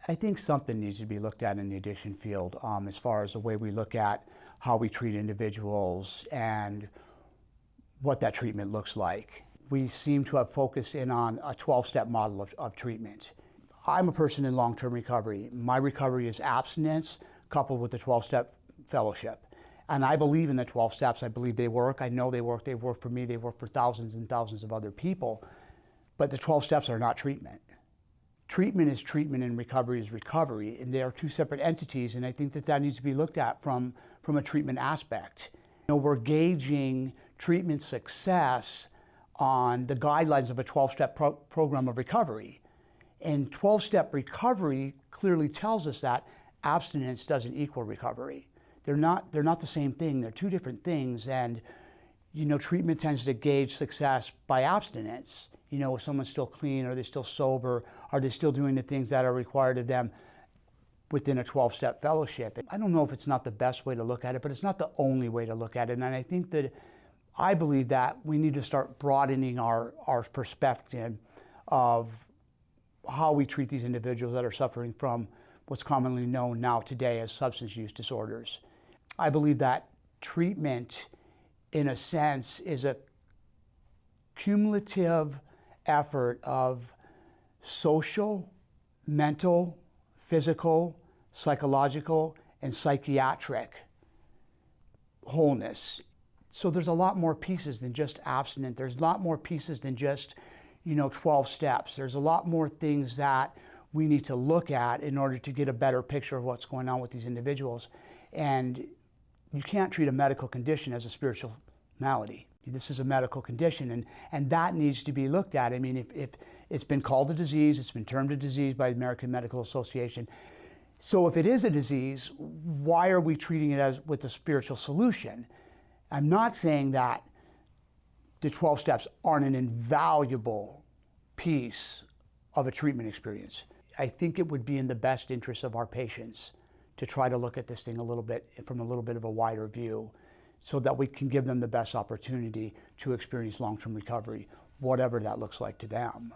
I think something needs to be looked at in the addiction field as far as the way we look at how we treat individuals and what that treatment looks like. We seem to have focused in on a 12-step model of treatment. I'm a person in long-term recovery. My recovery is abstinence coupled with the 12-step fellowship. And I believe in the 12 steps. I believe they work. I know they work. They've worked for me. They work for thousands and thousands of other people. But the 12 steps are not treatment. Treatment is treatment and recovery is recovery. And they are two separate entities. And I think that that needs to be looked at from a treatment aspect. You know, we're gauging treatment success on the guidelines of a 12-step program of recovery. And 12-step recovery clearly tells us that abstinence doesn't equal recovery. They're not the same thing. They're two different things. And, you know, treatment tends to gauge success by abstinence. You know, is someone still clean? Are they still sober? Are they still doing the things that are required of them within a 12-step fellowship? I don't know if it's not the best way to look at it, but it's not the only way to look at it. And I think that I believe that we need to start broadening our perspective of how we treat these individuals that are suffering from what's commonly known now today as substance use disorders. I believe that treatment, in a sense, is a cumulative effort of social, mental, physical, psychological, and psychiatric wholeness. So there's a lot more pieces than just abstinence. There's a lot more pieces than just, you know, 12 steps. There's a lot more things that we need to look at in order to get a better picture of what's going on with these individuals. And you can't treat a medical condition as a spiritual malady. This is a medical condition, and that needs to be looked at. I mean, if it's been called a disease, it's been termed a disease by the American Medical Association. So if it is a disease, why are we treating it as with a spiritual solution? I'm not saying that the 12 steps aren't an invaluable piece of a treatment experience. I think it would be in the best interest of our patients to try to look at this thing a little bit from a little bit of a wider view so that we can give them the best opportunity to experience long-term recovery, whatever that looks like to them.